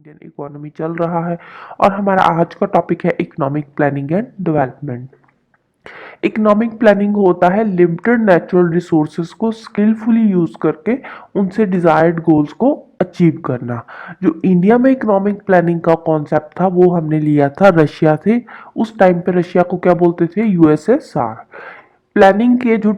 Indian economy चल रहा है और हमारा आज का टॉपिक है economic planning and development. Economic planning होता है लिमिटेड नेचुरल रिसोर्सेज को स्किलफुली यूज करके उनसे डिजायर्ड गोल्स को अचीव करना। जो इंडिया में इकोनॉमिक प्लानिंग का कॉन्सेप्ट था वो हमने लिया था रशिया से। उस टाइम पे रशिया को क्या बोलते थे, यूएसएसआर। प्लानिंग के जो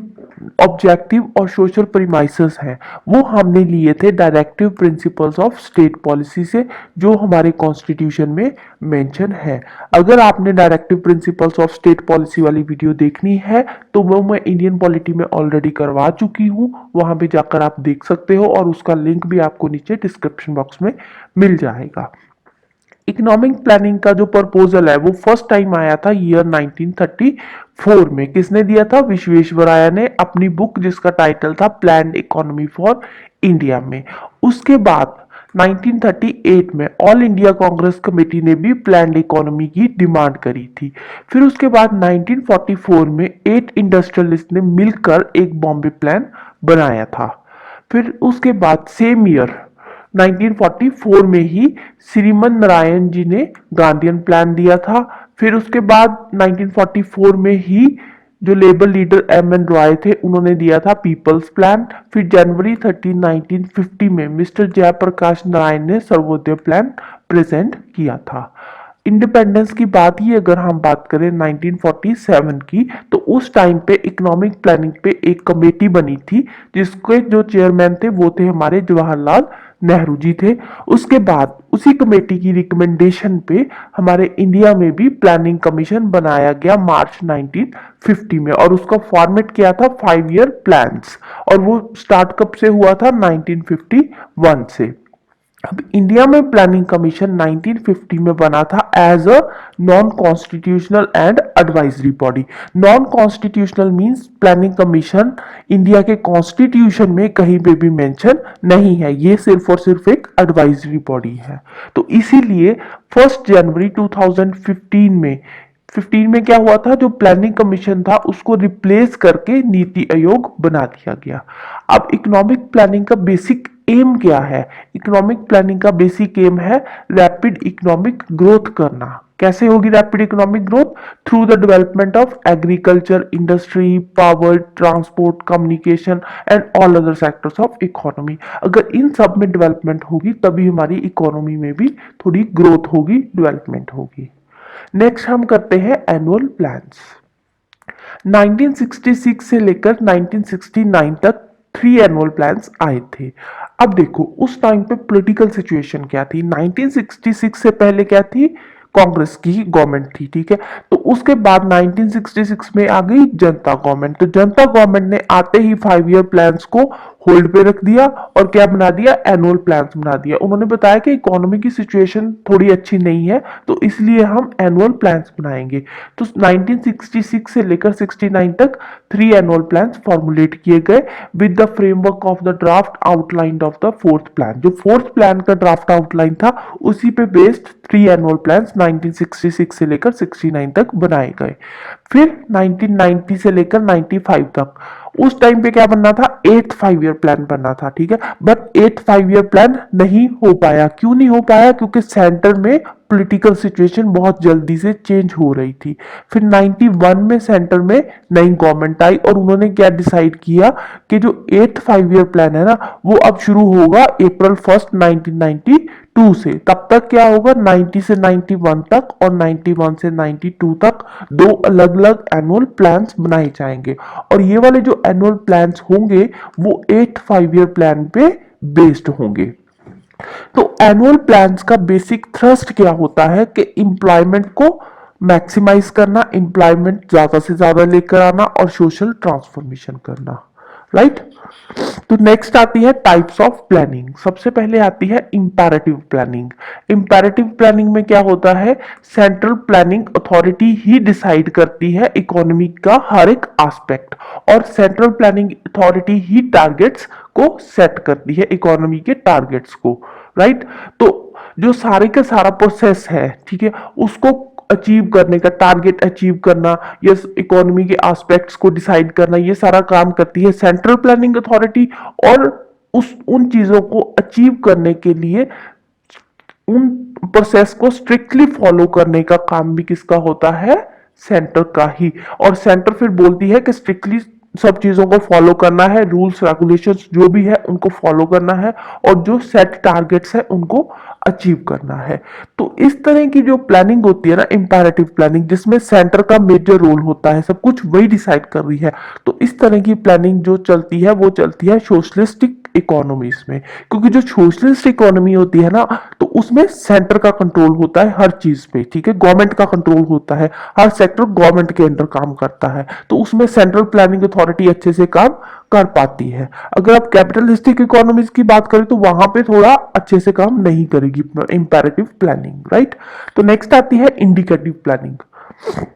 ऑब्जेक्टिव और सोशल प्रीमाइसेस हैं वो हमने लिए थे directive principles of state policy से, जो हमारे कॉन्स्टिट्यूशन में मेंशन है। अगर आपने directive principles of state policy वाली वीडियो देखनी है तो वो मैं इंडियन पॉलिटी में ऑलरेडी करवा चुकी हूँ, वहां पे जाकर आप देख सकते हो और उसका लिंक भी आपको नीचे डिस्क्रिप्शन बॉक्स में मिल जाएगा। इकोनॉमिक प्लानिंग का जो प्रपोजल है वो फर्स्ट टाइम आया था ईयर 1934 में। किसने दिया था? विश्वेश्वराया ने, अपनी बुक जिसका टाइटल था प्लान्ड इकोनॉमी फॉर इंडिया में। उसके बाद 1938 में ऑल इंडिया कांग्रेस कमेटी ने भी प्लान्ड इकोनॉमी की डिमांड करी थी। फिर उसके बाद 1944 में 8 इंडस्ट्रियलिस्ट ने मिलकर एक बॉम्बे प्लान बनाया था। फिर उसके बाद सेम ईयर 1944 में ही श्रीमन नारायण जी ने गांधीयन प्लान दिया था। फिर उसके बाद 1944 में ही जो labour leader M N Roy थे उन्होंने दिया था पीपल्स प्लान। फिर जनवरी 13 1950 में मिस्टर जयप्रकाश नारायण ने सर्वोदय प्लान प्रेजेंट किया था। इंडिपेंडेंस की बात ही अगर हम बात करें 1947 की, तो उस टाइम पे इकोनॉमिक प्लानिंग पे एक कमेटी बनी थी जिसके जो चेयरमैन थे वो थे हमारे जवाहरलाल नेहरू जी थे। उसके बाद उसी कमेटी की रिकमेंडेशन पे हमारे इंडिया में भी प्लानिंग कमीशन बनाया गया मार्च 1950 में, और उसका फॉर्मेट किया था 5 ईयर प्लान्स, और वो स्टार्ट कब से हुआ था? 1951 से। अब इंडिया में प्लानिंग कमीशन 1950 में बना था as a non constitutional and advisory body. Non constitutional means planning commission India के कॉन्स्टिट्यूशन में कहीं पे भी मेंशन नहीं है, ये सिर्फ और सिर्फ एक एडवाइजरी बॉडी है। तो इसीलिए 1 जनवरी 2015 में क्या हुआ था, जो प्लानिंग कमीशन था उसको रिप्लेस करके नीति आयोग बना दिया गया। अब इकोनॉमिक प्लानिंग का बेसिक एम क्या है? इकोनॉमिक प्लानिंग का बेसिक एम है रैपिड इकोनॉमिक ग्रोथ करना। कैसे होगी rapid economic growth? Through the development of agriculture, industry, power, transport, communication and all other sectors of economy. अगर इन सब में डेवलपमेंट होगी तभी हमारी इकोनॉमी में भी थोड़ी ग्रोथ होगी, डेवलपमेंट होगी। नेक्स्ट हम करते हैं एनुअल प्लान्स। 1966 से लेकर 1969 तक 3 एनुअल प्लान्स आए थे। अब देखो उस टाइम पे पॉलिटिकल सिचुएशन क्या थी। 1966 से पहले क्या थी? कांग्रेस की गवर्नमेंट थी, ठीक है। तो उसके बाद 1966 में आ गई जनता गवर्नमेंट। तो जनता गवर्नमेंट ने आते ही 5 ईयर प्लान्स को होल्ड पे रख दिया और क्या बना दिया? एनुअल प्लान्स बना दिया। उन्होंने बताया कि इकोनॉमी की सिचुएशन थोड़ी अच्छी नहीं है तो इसलिए हम एनुअल प्लान्स बनाएंगे। तो 1966 से लेकर 69 तक 3 एनुअल प्लान्स फॉर्मुलेट किए गए with the framework of the draft outline of the 4th plan. जो 4th प्लान का ड्राफ्ट आउटलाइन था उसी पे बेस्ड 3 एनुअल प्लान्स 1966 से लेकर 69 तक बनाए गए। फिर 1990 से लेकर 95 तक उस टाइम पे क्या बनना था? 8th 5 ईयर प्लान बनना था, ठीक है। बट 8th 5 ईयर प्लान नहीं हो पाया। क्यों नहीं हो पाया? क्योंकि सेंटर में पॉलिटिकल सिचुएशन बहुत जल्दी से चेंज हो रही थी। फिर 91 में सेंटर में नई गवर्नमेंट आई और उन्होंने क्या डिसाइड किया कि जो 8th 5 ईयर प्लान है ना वो अब शुरू होगा अप्रैल 1 1992 से। तब तक क्या होगा? 90 से 91 तक और 91 से 92 तक 2 अलग अलग एनुअल प्लान्स बनाए जाएंगे, और ये वाले जो एनुअल प्लान्स होंगे वो 8th 5 ईयर प्लान पे बेस्ड होंगे। तो एनुअल प्लान्स का बेसिक थ्रस्ट क्या होता है कि एम्प्लॉयमेंट को मैक्सिमाइज करना, एम्प्लॉयमेंट ज्यादा से ज्यादा लेकर आना और सोशल ट्रांसफॉर्मेशन करना, राइट। तो नेक्स्ट आती है टाइप्स ऑफ प्लानिंग। सबसे पहले आती है इंपैरेटिव प्लानिंग। इंपैरेटिव प्लानिंग में क्या होता है? सेंट्रल प्लानिंग अथॉरिटी ही डिसाइड करती है इकोनॉमी का हर एक एस्पेक्ट, और सेंट्रल प्लानिंग अथॉरिटी ही टारगेट्स को सेट करती है, इकोनॉमी के टारगेट्स को, राइट। तो जो सारे का सारा प्रोसेस है, ठीक है, उसको अचीव करने का, टारगेट अचीव करना, ये इकोनॉमी के एस्पेक्ट्स को डिसाइड करना, ये सारा काम करती है सेंट्रल प्लानिंग अथॉरिटी। और उन चीजों को अचीव करने के लिए उन प्रोसेस को स्ट्रिक्टली फॉलो करने का काम भी किसका होता है, सेंटर का ही। और सेंटर फिर बोलती है कि स्ट्रिक्टली सब चीजों को फॉलो करना है, रूल्स रेगुलेशंस जो भी है उनको फॉलो करना है, और जो सेट टारगेट्स है उनको अचीव करना है। तो इस तरह की जो प्लानिंग होती है ना, इंपैरेटिव प्लानिंग, जिसमें सेंटर का मेजर रोल होता है, सब कुछ वही डिसाइड कर रही है, तो इस तरह की प्लानिंग जो चलती है वो चलती है सोशलिस्टिक इकोनॉमीज में। क्योंकि जो सोशलिस्ट इकोनॉमी होती है ना, तो उसमें सेंटर का कंट्रोल होता है हर चीज पे, ठीक है, गवर्नमेंट का कंट्रोल होता है, हर सेक्टर गवर्नमेंट के अंडर काम करता है, तो उसमें सेंट्रल प्लानिंग अथॉरिटी अच्छे से काम कर पाती है। अगर आप कैपिटलिस्टिक इकोनॉमीज की बात करें तो वहां पे थोड़ा अच्छे से काम नहीं करेगी इंपैरेटिव प्लानिंग, राइट। तो नेक्स्ट आती है इंडिकेटिव प्लानिंग।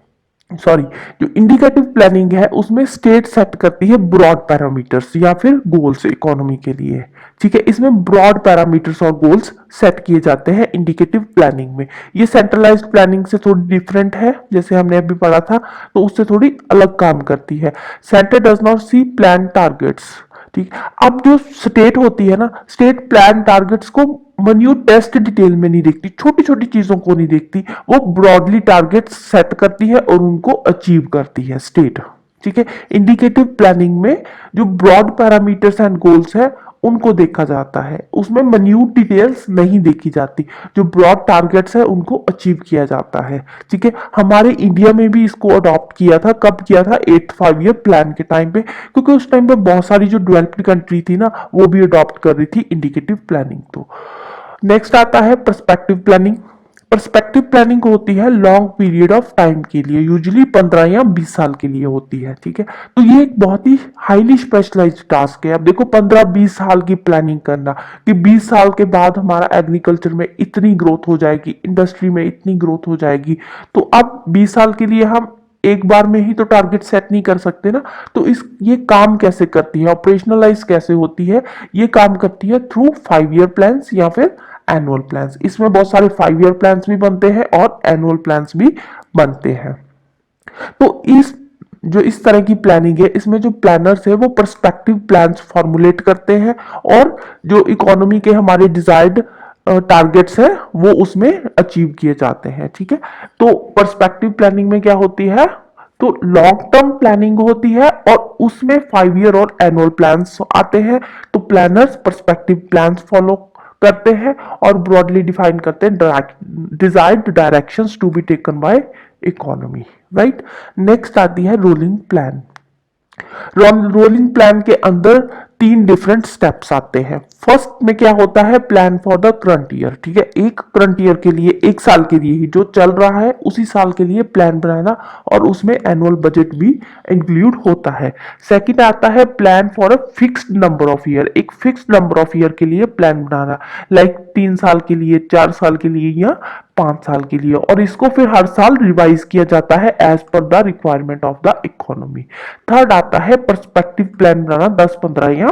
सॉरी, जो इंडिकेटिव प्लानिंग है उसमें स्टेट सेट करती है ब्रॉड पैरामीटर्स या फिर गोल्स इकोनॉमी के लिए, ठीक है। इसमें ब्रॉड पैरामीटर्स और गोल्स सेट किए जाते हैं इंडिकेटिव प्लानिंग में। ये सेंट्रलाइज्ड प्लानिंग से थोड़ी डिफरेंट है, जैसे हमने अभी पढ़ा था, तो उससे थोड़ी अलग काम करती है। Centre does not see plan targets, ठीक। अब जो स्टेट होती है ना, स्टेट प्लान टारगेट्स को मन्यूट टेस्ट डिटेल में नहीं देखती, छोटी छोटी चीजों को नहीं देखती, वो ब्रॉडली टारगेट सेट करती है और उनको अचीव करती है स्टेट, ठीक है। इंडिकेटिव प्लानिंग में जो ब्रॉड पैरामीटर्स एंड गोल्स है उनको देखा जाता है, उसमें मन्यूट डिटेल्स नहीं देखी जाती, जो ब्रॉड टारगेट्स है उनको अचीव किया जाता है, ठीक है। हमारे इंडिया में भी इसको अडॉप्ट किया था, कब किया था, 8th 5 year प्लान के टाइम पे, क्योंकि उस टाइम पे बहुत सारी जो डेवलप्ड कंट्री थी ना वो भी अडॉप्ट कर रही थी इंडिकेटिव प्लानिंग। तो नेक्स्ट आता है पर्सपेक्टिव प्लानिंग। पर्सपेक्टिव प्लानिंग होती है लॉन्ग पीरियड ऑफ टाइम के लिए, यूजुअली 15 या 20 साल के लिए होती है, ठीक है। तो ये एक बहुत ही हाईली स्पेशलाइज्ड टास्क है। अब देखो 15-20 साल की प्लानिंग करना कि 20 साल के बाद हमारा एग्रीकल्चर में इतनी ग्रोथ हो जाएगी, इंडस्ट्री में इतनी ग्रोथ हो जाएगी, तो अब 20 साल के लिए हम एक बार में ही तो टारगेट सेट नहीं कर सकते ना। तो इस ये काम कैसे करती है, ऑपरेशनलाइज कैसे होती है, ये काम करती है थ्रू 5 year प्लान्स या फिर एनुअल प्लान्स। इसमें बहुत सारे 5 year प्लान्स भी बनते हैं और एनुअल प्लान्स भी बनते हैं। तो इस तरह की प्लानिंग है, इसमें जो प्लानर्स है वो पर्सपेक्टिव प्लान्स फॉर्मुलेट करते हैं, और जो इकोनॉमी के हमारे डिजायर्ड टारगेट्स है वो उसमें अचीव किए जाते हैं, ठीक है। तो पर्सपेक्टिव प्लानिंग में क्या होती है, तो लॉन्ग टर्म प्लानिंग होती है और उसमें 5 year और एनुअल प्लान्स आते हैं। तो प्लानर्स पर्सपेक्टिव प्लान्स फॉलो करते हैं और ब्रॉडली डिफाइन करते हैं desired directions to be taken by economy, right. Next आती है रोलिंग प्लान। रोलिंग प्लान के अंदर 3 डिफरेंट स्टेप्स आते हैं। फर्स्ट में क्या होता है, plan for the current year, ठीक है, एक करंट ईयर के लिए, एक साल के लिए ही जो चल रहा है उसी साल के लिए प्लान बनाना, और उसमें एनुअल बजट भी इंक्लूड होता है। सेकंड आता है plan for a fixed number of year, एक फिक्स्ड नंबर ऑफ ईयर के लिए प्लान बनाना, लाइक 3 साल के लिए, 4 साल के लिए या 5 साल के लिए, और इसको फिर हर साल रिवाइज किया जाता है as per the requirement of the economy. Third आता है पर्सपेक्टिव प्लान बनाना 10, 15 या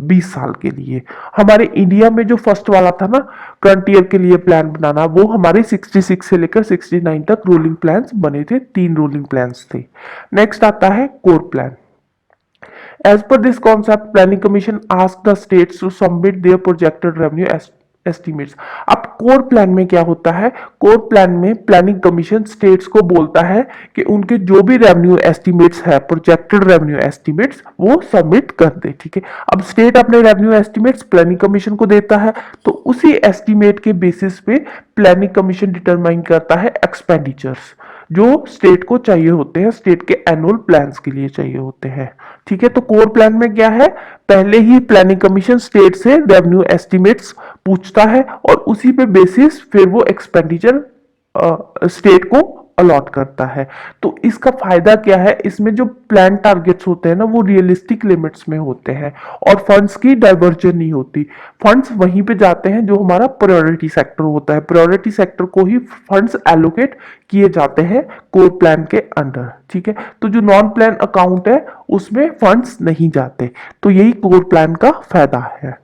20 साल के लिए। हमारे इंडिया में जो फर्स्ट वाला था ना, करंट ईयर के लिए प्लान बनाना, वो हमारे 66 से लेकर 69 तक रोलिंग प्लान्स बने थे, 3 रोलिंग प्लान्स थे। नेक्स्ट आता है core plan. As per this concept, Planning Commission asked the states to submit their projected revenue estimates. अब कोर प्लान में क्या होता है, कोर प्लान में प्लानिंग कमीशन स्टेट्स को बोलता है कि उनके जो भी रेवेन्यू एस्टिमेट्स है, प्रोजेक्टेड रेवेन्यू एस्टिमेट्स, वो सबमिट कर दे, ठीक है। अब स्टेट अपने रेवेन्यू एस्टिमेट्स प्लानिंग कमीशन को देता है, तो उसी एस्टिमेट के बेसिस पे प्लानिंग कमीशन डिटरमाइन करता है एक्सपेंडिचर्स जो स्टेट को चाहिए होते हैं, स्टेट के एनुअल प्लान्स के लिए चाहिए होते हैं, ठीक है। तो कोर प्लान में क्या है, पहले ही प्लानिंग कमीशन स्टेट से रेवेन्यू एस्टिमेट्स पूछता है और उसी पे बेसिस फिर वो एक्सपेंडिचर स्टेट को अलॉट करता है। तो इसका फायदा क्या है, इसमें जो प्लान टारगेट्स होते हैं ना वो रियलिस्टिक लिमिट्स में होते हैं और फंड्स की डाइवर्जन नहीं होती। फंड्स वहीं पे जाते हैं जो हमारा प्रायोरिटी सेक्टर होता है, प्रायोरिटी सेक्टर को ही फंड्स एलोकेट किए जाते हैं कोर प्लान के अंडर, ठीक है। तो जो नॉन प्लान अकाउंट है उसमें फंड्स नहीं जाते, तो यही कोर प्लान का फायदा है।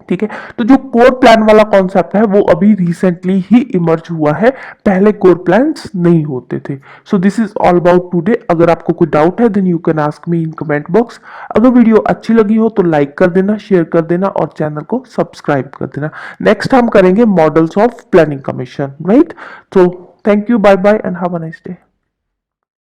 ठीक है। तो जो कोर प्लान वाला कॉन्सेप्ट है वो अभी रिसेंटली ही इमर्ज हुआ है, पहले कोर प्लान्स नहीं होते थे। So this is all about today. अगर आपको कोई डाउट है then you can ask me in comment box. अगर वीडियो अच्छी लगी हो तो लाइक कर देना, शेयर कर देना और चैनल को सब्सक्राइब कर देना। नेक्स्ट हम करेंगे models of planning commission, right? तो thank you, bye bye and have a nice day.